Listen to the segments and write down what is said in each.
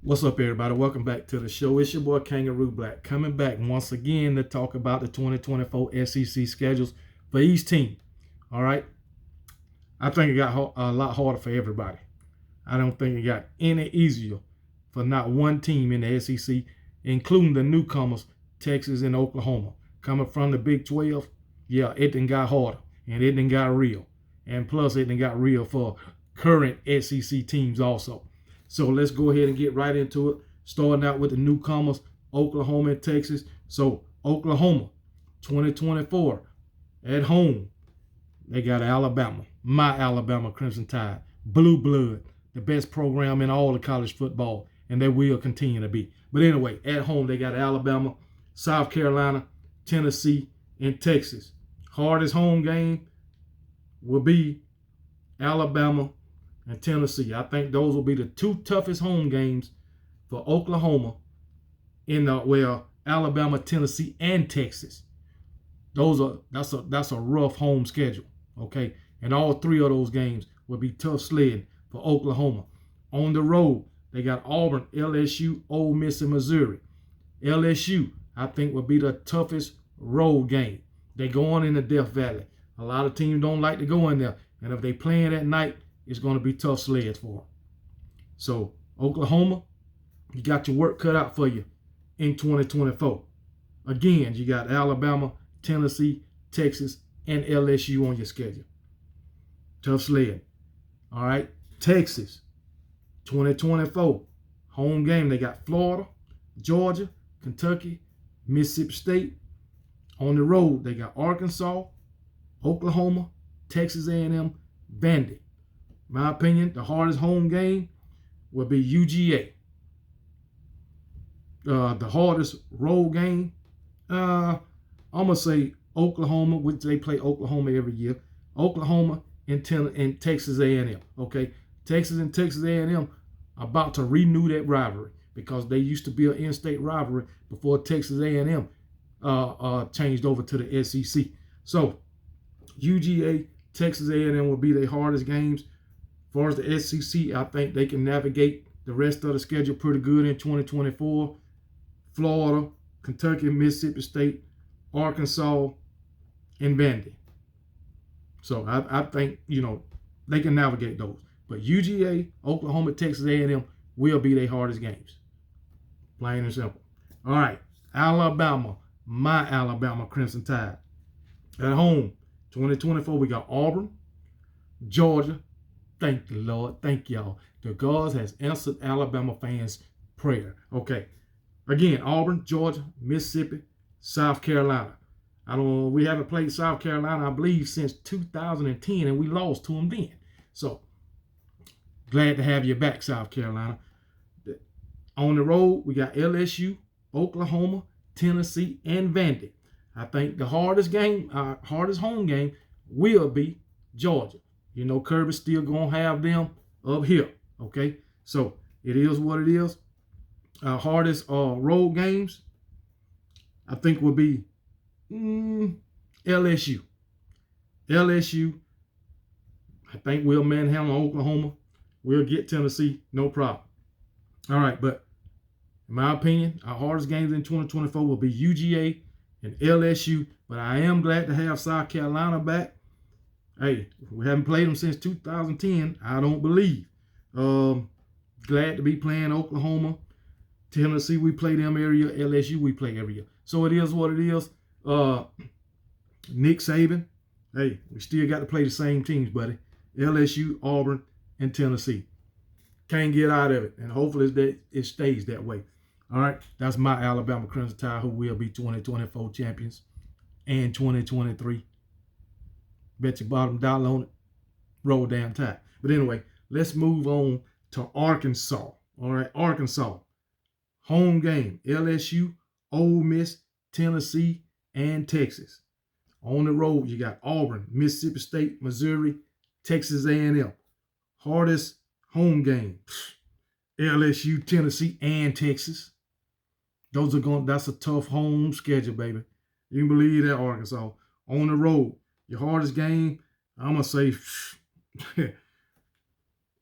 What's up, everybody? Welcome back to the show. It's your boy Kangaroo Black coming back once again to talk about the 2024 SEC schedules for each team. All right. I think it got a lot harder for everybody. I don't think it got any easier for not one team in the SEC, including the newcomers, Texas and Oklahoma. Coming from the Big 12, yeah, it done got harder and it done got real. And plus, it done got real for current SEC teams also. So let's go ahead and get right into it. Starting out with the newcomers, Oklahoma and Texas. So Oklahoma, 2024, at home, they got Alabama, my Alabama Crimson Tide, blue blood, the best program in all of college football, and they will continue to be. But anyway, at home, they got Alabama, South Carolina, Tennessee, and Texas. Hardest home game will be Alabama and Tennessee. I think those will be the two toughest home games for Oklahoma Alabama, Tennessee, and Texas. That's a rough home schedule. Okay. And all three of those games will be tough sledding for Oklahoma. On the road, they got Auburn, LSU, Ole Miss, and Missouri. LSU, I think, will be the toughest road game. They go on in the Death Valley. A lot of teams don't like to go in there. And if they playing at night, it's going to be tough sleds for them. So, Oklahoma, you got your work cut out for you in 2024. Again, you got Alabama, Tennessee, Texas, and LSU on your schedule. Tough sled. All right. Texas, 2024. Home game, they got Florida, Georgia, Kentucky, Mississippi State. On the road, they got Arkansas, Oklahoma, Texas A&M, Vanderbilt. My opinion, the hardest home game will be UGA. The hardest road game, I'm going to say Oklahoma, which they play Oklahoma every year. Oklahoma and Texas A&M. Okay, Texas and Texas A&M are about to renew that rivalry because they used to be an in-state rivalry before Texas A&M changed over to the SEC. So UGA, Texas A&M will be their hardest games. As far as the SEC, I think they can navigate the rest of the schedule pretty good in 2024. Florida, Kentucky, Mississippi State, Arkansas, and Vandy. So I think, they can navigate those. But UGA, Oklahoma, Texas A&M will be their hardest games. Plain and simple. All right, Alabama, my Alabama Crimson Tide. At home, 2024, we got Auburn, Georgia. Thank the Lord. Thank y'all. The God has answered Alabama fans' prayer. Okay. Again, Auburn, Georgia, Mississippi, South Carolina. We haven't played South Carolina, I believe, since 2010, and we lost to them then. So, glad to have you back, South Carolina. On the road, we got LSU, Oklahoma, Tennessee, and Vandy. I think the hardest home game will be Georgia. Kirby's still going to have them up here, okay? So, it is what it is. Hardest road games, I think, will be LSU. LSU, I think we'll manhandle Oklahoma. We'll get Tennessee, no problem. All right, but in my opinion, our hardest games in 2024 will be UGA and LSU, but I am glad to have South Carolina back. Hey, we haven't played them since 2010, I don't believe. Glad to be playing Oklahoma. Tennessee, we play them every year. LSU, we play every year. So it is what it is. Nick Saban, hey, we still got to play the same teams, buddy. LSU, Auburn, and Tennessee. Can't get out of it, and hopefully it stays that way. All right, that's my Alabama Crimson Tide, who will be 2024 champions and 2023. Bet your bottom dollar on it. Roll damn Tide. But anyway, let's move on to Arkansas. All right, Arkansas. Home game, LSU, Ole Miss, Tennessee, and Texas. On the road, you got Auburn, Mississippi State, Missouri, Texas A&M. Hardest home game, LSU, Tennessee, and Texas. That's a tough home schedule, baby. You can believe that, Arkansas. On the road, your hardest game, I'm going to say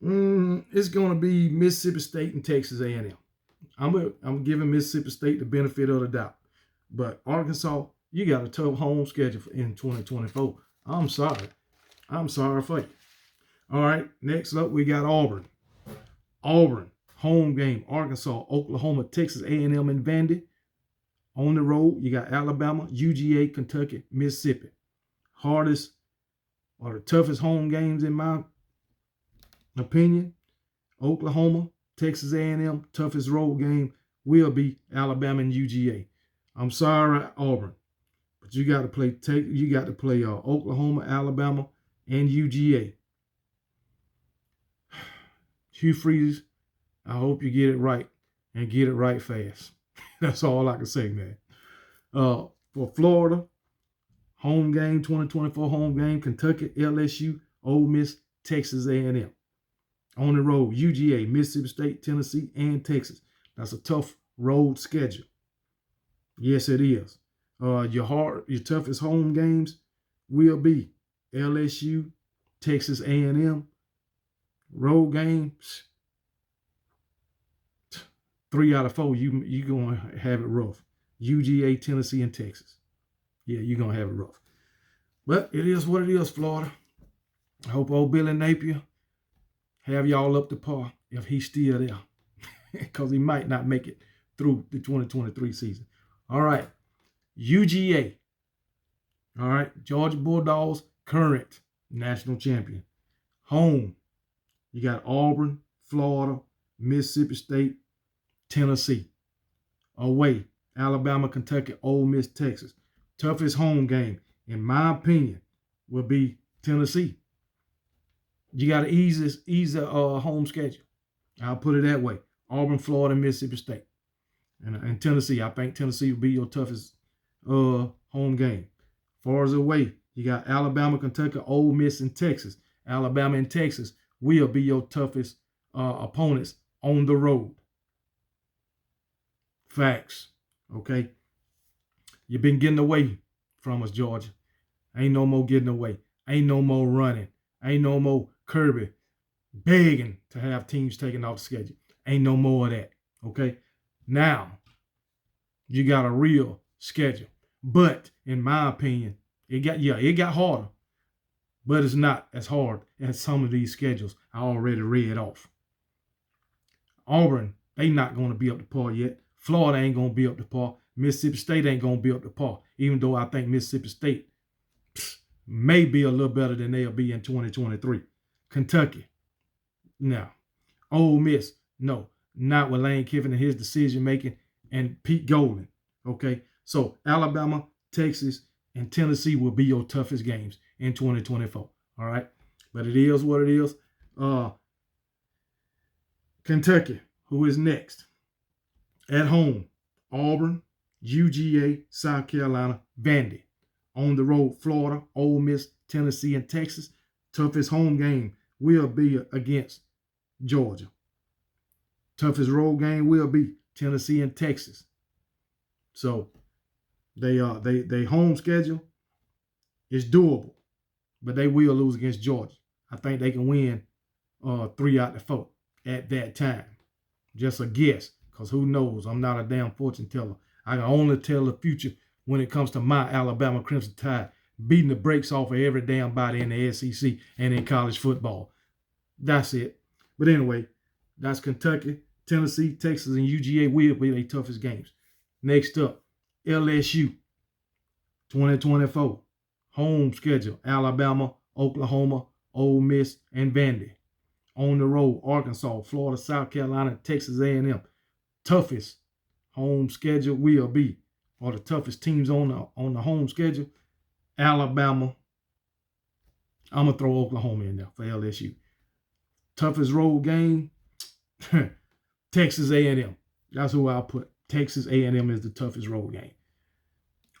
it's going to be Mississippi State and Texas A&M. I'm giving Mississippi State the benefit of the doubt. But Arkansas, you got a tough home schedule in 2024. I'm sorry. I'm sorry for you. All right, next up we got Auburn. Auburn, home game, Arkansas, Oklahoma, Texas A&M, and Vandy. On the road, you got Alabama, UGA, Kentucky, Mississippi. Hardest or the toughest home games in my opinion. Oklahoma, Texas A&M, toughest road game will be Alabama and UGA. I'm sorry, Auburn, but you got to play. Oklahoma, Alabama, and UGA. Hugh Freeze, I hope you get it right and get it right fast. That's all I can say, man. For Florida, home game, 2024 home game, Kentucky, LSU, Ole Miss, Texas A&M. On the road, UGA, Mississippi State, Tennessee, and Texas. That's a tough road schedule. Yes, it is. Your toughest home games will be LSU, Texas A&M. Road games, 3 out of 4, you gonna have it rough. UGA, Tennessee, and Texas. Yeah, you're gonna have it rough. But it is what it is, Florida. I hope old Billy Napier have y'all up to par if he's still there. Because he might not make it through the 2023 season. All right. UGA. All right. Georgia Bulldogs, current national champion. Home. You got Auburn, Florida, Mississippi State, Tennessee. Away, Alabama, Kentucky, Ole Miss, Texas. Toughest home game, in my opinion, will be Tennessee. You got an easy home schedule. I'll put it that way. Auburn, Florida, Mississippi State. And Tennessee. I think Tennessee will be your toughest home game. Far as away, you got Alabama, Kentucky, Ole Miss, and Texas. Alabama and Texas will be your toughest opponents on the road. Facts. Okay? You've been getting away from us, Georgia. Ain't no more getting away. Ain't no more running. Ain't no more Kirby begging to have teams taken off the schedule. Ain't no more of that. Okay? Now, you got a real schedule. But, in my opinion, it got harder. But it's not as hard as some of these schedules I already read off. Auburn, they not going to be up to par yet. Florida ain't going to be up to par. Mississippi State ain't going to be up to par. Even though I think Mississippi State may be a little better than they'll be in 2023. Kentucky, no. Ole Miss, no. Not with Lane Kiffin and his decision-making and Pete Golding. Okay? So, Alabama, Texas, and Tennessee will be your toughest games in 2024. All right? But it is what it is. Kentucky, who is next? At home, Auburn, UGA, South Carolina, Vandy. On the road, Florida, Ole Miss, Tennessee, and Texas. Toughest home game will be against Georgia. Toughest road game will be Tennessee and Texas. So they home schedule is doable, but they will lose against Georgia. I think they can win 3 out of 4 at that time. Just a guess, because who knows? I'm not a damn fortune teller. I can only tell the future when it comes to my Alabama Crimson Tide beating the brakes off of every damn body in the SEC and in college football. That's it. But anyway, that's Kentucky, Tennessee, Texas, and UGA will be their toughest games. Next up, LSU, 2024. Home schedule, Alabama, Oklahoma, Ole Miss, and Vandy. On the road, Arkansas, Florida, South Carolina, Texas A&M. Toughest home schedule will be, or the toughest teams on the home schedule, Alabama. I'm going to throw Oklahoma in there for LSU. Toughest road game, Texas A&M. That's who I'll put. Texas A&M is the toughest road game.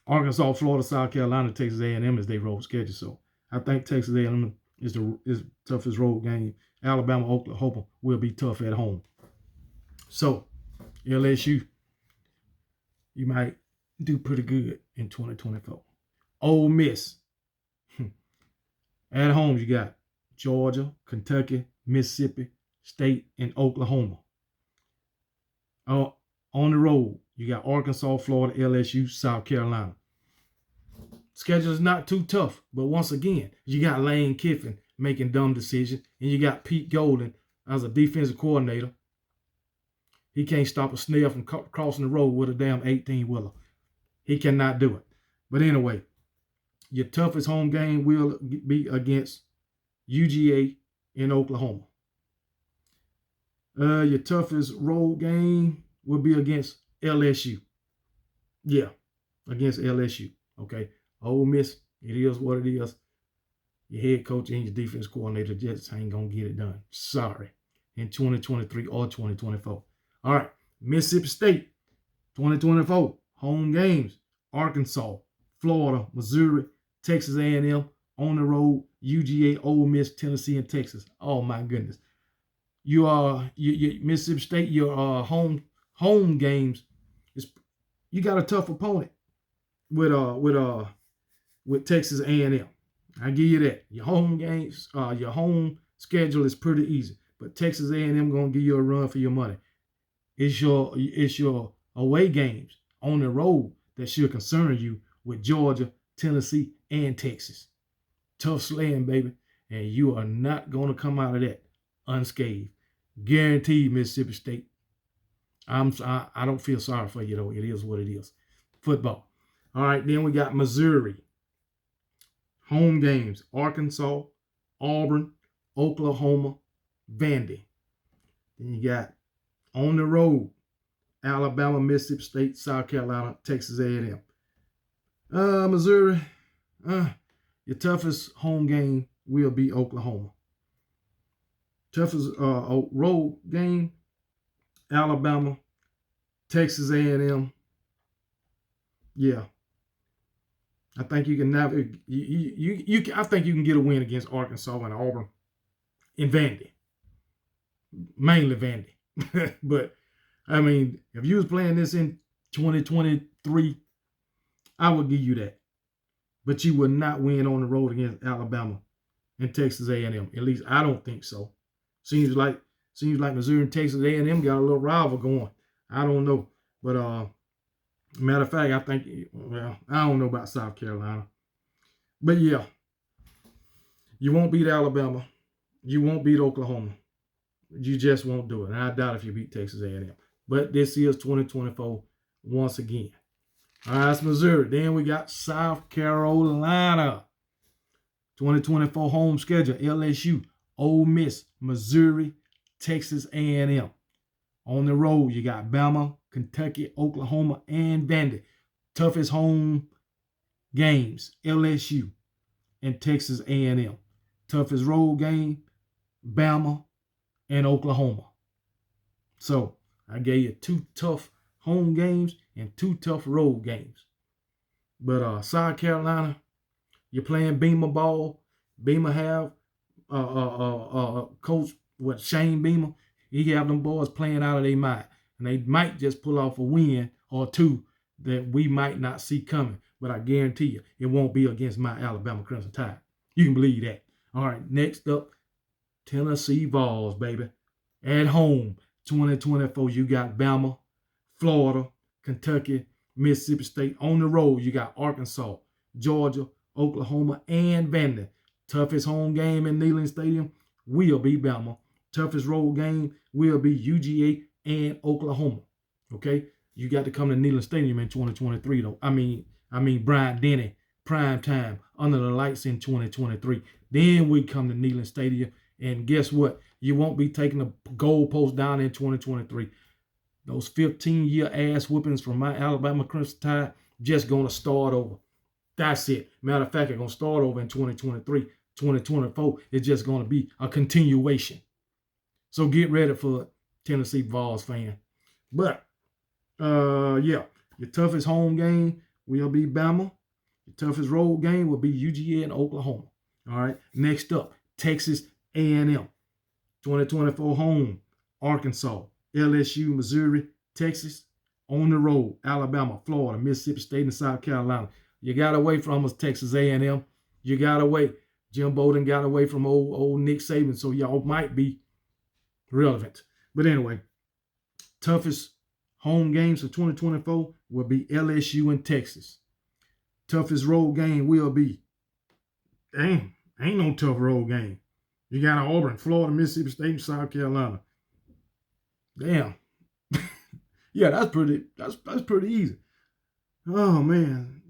Arkansas, Florida, South Carolina, Texas A&M is their road schedule. So I think Texas A&M is the toughest road game. Alabama, Oklahoma will be tough at home. So LSU, you might do pretty good in 2024. Ole Miss. At home, you got Georgia, Kentucky, Mississippi State, and Oklahoma. Uh, on the road, you got Arkansas, Florida, LSU, South Carolina. Schedule is not too tough, but once again, you got Lane Kiffin making dumb decisions, and you got Pete Golden as a defensive coordinator. He can't stop a snail from crossing the road with a damn 18-wheeler. He cannot do it. But anyway, your toughest home game will be against UGA in Oklahoma. Your toughest road game will be against LSU. Yeah, against LSU. Okay. Ole Miss, it is what it is. Your head coach and your defense coordinator just ain't going to get it done. Sorry. In 2023 or 2024. All right. Mississippi State, 2024. Home games. Arkansas, Florida, Missouri, Texas A&M, on the road, UGA, Ole Miss, Tennessee, and Texas. Oh, my goodness. You Mississippi State, your home games, you got a tough opponent with Texas A&M. I give you that. Your home games, your home schedule is pretty easy, but Texas A&M gonna give you a run for your money. It's your away games on the road that should concern you with Georgia, Tennessee, and Texas. Tough slaying, baby, and you are not gonna come out of that unscathed. Guaranteed, Mississippi State. I don't feel sorry for you though. It is what it is. Football. All right, then we got Missouri. Home games, Arkansas, Auburn, Oklahoma, Vandy. Then you got on the road, Alabama, Mississippi State, South Carolina, Texas A&M. Missouri, your toughest home game will be Oklahoma. Toughest road game, Alabama, Texas A&M. Yeah. I think you can navigate. I think you can get a win against Arkansas and Auburn in Vandy, mainly Vandy. But I mean, if you was playing this in 2023, I would give you that. But you would not win on the road against Alabama and Texas A&M. At least I don't think so. Seems like Missouri and Texas A&M got a little rival going. I don't know, but matter of fact, I think, well, I don't know about South Carolina. But yeah, you won't beat Alabama. You won't beat Oklahoma. You just won't do it. And I doubt if you beat Texas A&M. But this is 2024 once again. All right, that's Missouri. Then we got South Carolina. 2024 home schedule, LSU, Ole Miss, Missouri, Texas A&M. On the road, you got Bama, Kentucky, Oklahoma, and Vandy. Toughest home games, LSU and Texas A&M. Toughest road game, Bama and Oklahoma. So I gave you 2 tough home games and 2 tough road games. But South Carolina, you're playing Beamer ball. Beamer have coach Shane Beamer. He have them boys playing out of their mind. And they might just pull off a win or 2 that we might not see coming. But I guarantee you, it won't be against my Alabama Crimson Tide. You can believe that. All right, next up, Tennessee Vols, baby. At home, 2024, you got Bama, Florida, Kentucky, Mississippi State. On the road, you got Arkansas, Georgia, Oklahoma, and Vandy. Toughest home game in Neyland Stadium will be Bama. Toughest road game will be UGA and Oklahoma. Okay, you got to come to Neyland Stadium in 2023 though. I mean Bryant Denny prime time under the lights in 2023. Then we come to Neyland Stadium, and guess what? You won't be taking the goalpost down in 2023. Those 15-year ass whoopings from my Alabama Crimson Tide just gonna start over. That's it. Matter of fact, it's gonna start over in 2023. 2024 is just gonna be a continuation. So get ready for it, Tennessee Vols fan. But, yeah, your toughest home game will be Bama. Your toughest road game will be UGA and Oklahoma. All right, next up, Texas A&M. 2024 home, Arkansas, LSU, Missouri, Texas. On the road, Alabama, Florida, Mississippi State, and South Carolina. You got away from us, Texas A&M. You got away. Jim Bowden got away from old Nick Saban, so y'all might be relevant. But anyway, toughest home games for 2024 will be LSU and Texas. Toughest road game will be, damn, ain't no tough road game. You got Auburn, Florida, Mississippi State, and South Carolina. Damn. Yeah, that's pretty easy. Oh man.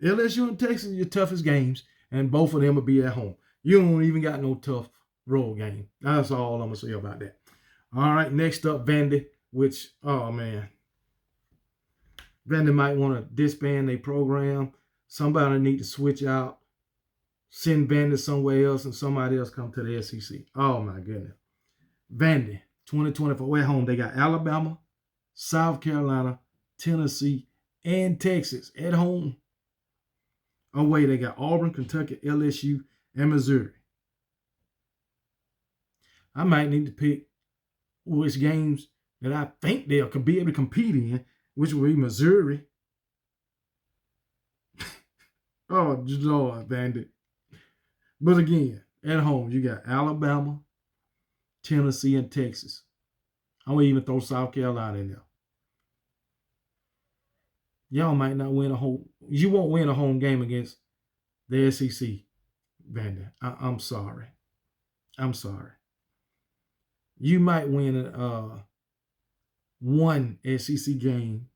LSU and Texas are your toughest games, and both of them will be at home. You don't even got no tough road game. That's all I'm gonna say about that. All right, next up, Vandy, which, oh man. Vandy might want to disband their program. Somebody need to switch out, send Vandy somewhere else, and somebody else come to the SEC. Oh my goodness. Vandy, 2024 at home. They got Alabama, South Carolina, Tennessee, and Texas at home. Away, they got Auburn, Kentucky, LSU, and Missouri. I might need to pick which games that I think they'll be able to compete in, which will be Missouri. Oh, Lord, Vandy. But again, at home, you got Alabama, Tennessee, and Texas. I'm going to even throw South Carolina in there. Y'all might not win you won't win a home game against the SEC, Vandy. I'm sorry. I'm sorry. You might win one SEC game,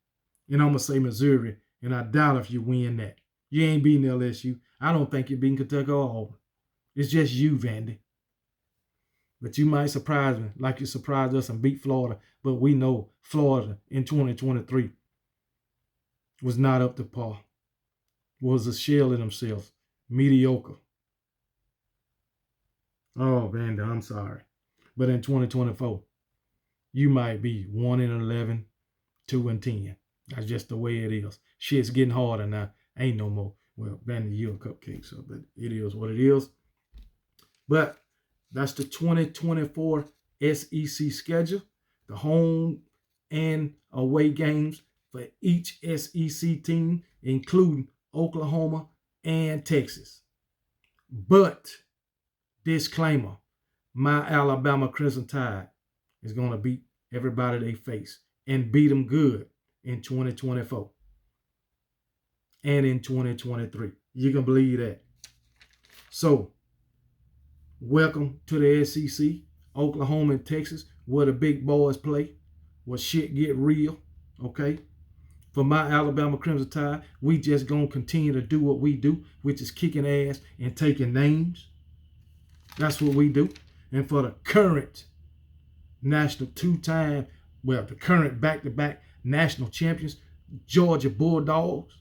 and I'm going to say Missouri, and I doubt if you win that. You ain't beating LSU. I don't think you're beating Kentucky or Auburn. It's just you, Vandy. But you might surprise me like you surprised us and beat Florida, but we know Florida in 2023 was not up to par, was a shell of themselves, mediocre. Oh, Vandy, I'm sorry. But in 2024, you might be 1-11, 2-10. That's just the way it is. Shit's getting harder now. Ain't no more. Well, Vandy, you're a cupcake, so but it is what it is. But that's the 2024 SEC schedule. The home and away games for each SEC team, including Oklahoma and Texas. But, disclaimer, my Alabama Crimson Tide is going to beat everybody they face and beat them good in 2024 and in 2023. You can believe that. So, welcome to the SEC, Oklahoma and Texas, where the big boys play, where shit get real, okay? For my Alabama Crimson Tide, we just going to continue to do what we do, which is kicking ass and taking names. That's what we do. And for the current national the current back-to-back national champions, Georgia Bulldogs,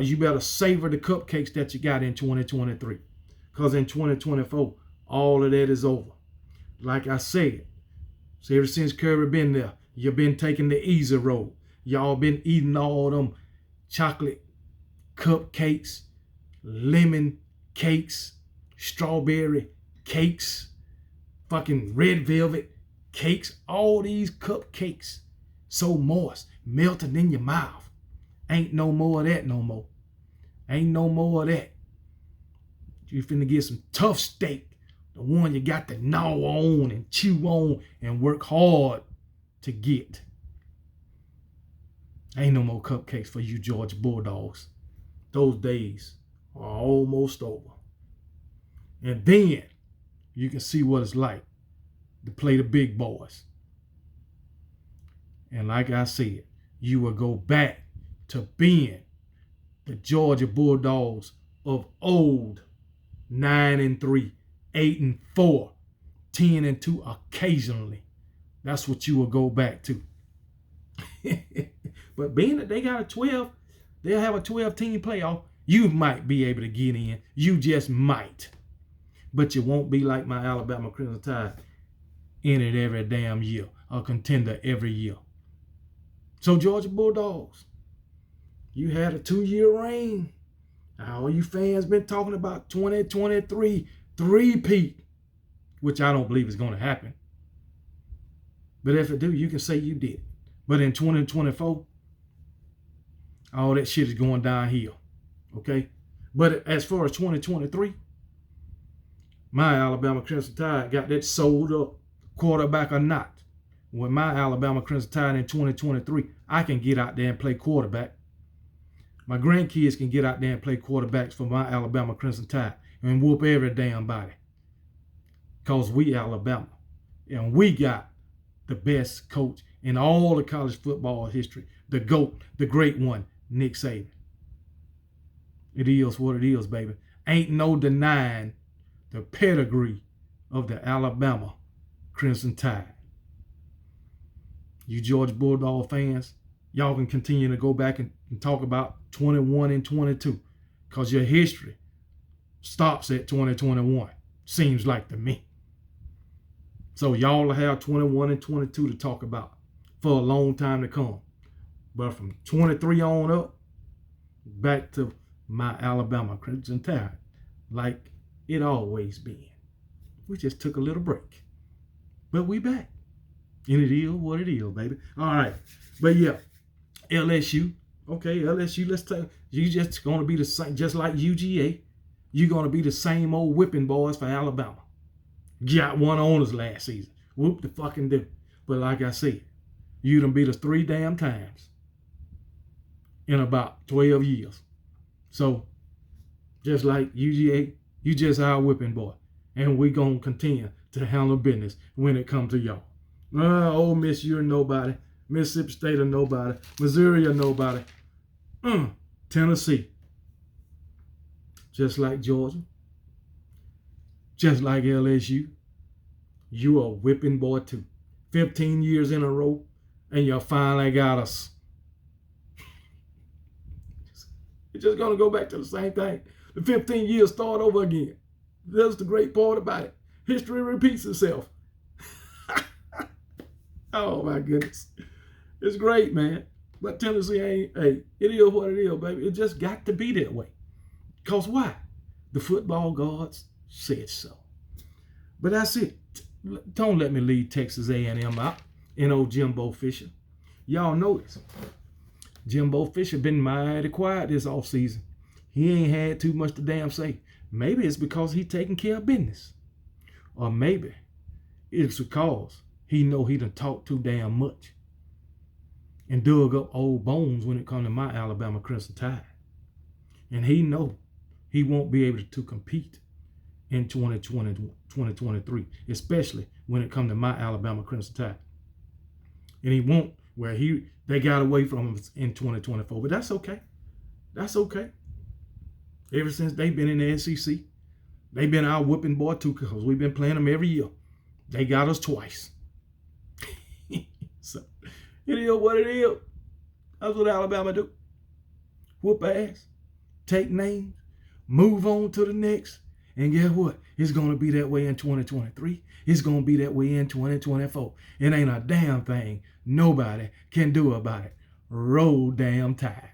you better savor the cupcakes that you got in 2023. Because in 2024, all of that is over. Like I said, so ever since Kirby been there, you've been taking the easy road. Y'all been eating all them chocolate cupcakes, lemon cakes, strawberry cakes, fucking red velvet cakes, all these cupcakes. So moist, melting in your mouth. Ain't no more of that no more. Ain't no more of that. You finna get some tough steak, the one you got to gnaw on and chew on and work hard to get. Ain't no more cupcakes for you Georgia Bulldogs. Those days are almost over. And then you can see what it's like to play the big boys. And like I said, you will go back to being the Georgia Bulldogs of old. 9-3, 8-4, 10-2 occasionally. That's what you will go back to. But being that they got they'll have a 12-team playoff, you might be able to get in. You just might. But you won't be like my Alabama Crimson Tide, in it every damn year, a contender every year. So Georgia Bulldogs, you had a 2-year reign. All you fans been talking about 2023 three-peat, which I don't believe is going to happen. But if it do, you can say you did. But in 2024, all that shit is going downhill. Okay? But as far as 2023, my Alabama Crimson Tide got that sold up, quarterback or not. with my Alabama Crimson Tide in 2023, I can get out there and play quarterback. My grandkids can get out there and play quarterbacks for my Alabama Crimson Tide and whoop every damn body. Because we Alabama. And we got the best coach in all the college football history. The GOAT, the great one, Nick Saban. It is what it is, baby. Ain't no denying the pedigree of the Alabama Crimson Tide. You Georgia Bulldog fans, y'all can continue to go back and talk about 21 and 22 because your history stops at 2021, seems like to me. So y'all will have 21 and 22 to talk about for a long time to come. But from 23 on up, back to my Alabama Crimson Tide, like it always been. We just took a little break, but we back. And it is what it is, baby. All right. But yeah, LSU. Okay, LSU, let's talk. You just going to be the same, just like UGA. You're going to be the same old whipping boys for Alabama. Got one on us last season. Whoop the fucking do. But like I said, you done beat us 3 damn times in about 12 years. So, just like UGA, you just our whipping boy. And we going to continue to handle business when it comes to y'all. Ole Miss, you're nobody. Mississippi State or nobody. Missouri or nobody. Tennessee. Just like Georgia. Just like LSU. You a whipping boy too. 15 years in a row. And you finally got us. It's just going to go back to the same thing. The 15 years start over again. That's the great part about it. History repeats itself. Oh my goodness. It's great, man. But Tennessee ain't, hey, it is what it is, baby. It just got to be that way. Because why? The football gods said so. But that's it. Don't let me leave Texas A&M out and old Jimbo Fisher. Y'all know this. Jimbo Fisher been mighty quiet this offseason. He ain't had too much to damn say. Maybe it's because he taking care of business. Or maybe it's because he know he done talked too damn much and dug up old bones when it come to my Alabama Crimson Tide. And he know he won't be able to compete in 2023, especially when it come to my Alabama Crimson Tide. And he won't where they got away from him in 2024. But that's okay. That's okay. Ever since they've been in the SEC, they've been our whipping boy too because we've been playing them every year. They got us twice. So, it is what it is. That's what Alabama do. Whoop ass, take names, move on to the next, and guess what? It's going to be that way in 2023. It's going to be that way in 2024. It ain't a damn thing nobody can do about it. Roll damn Tide.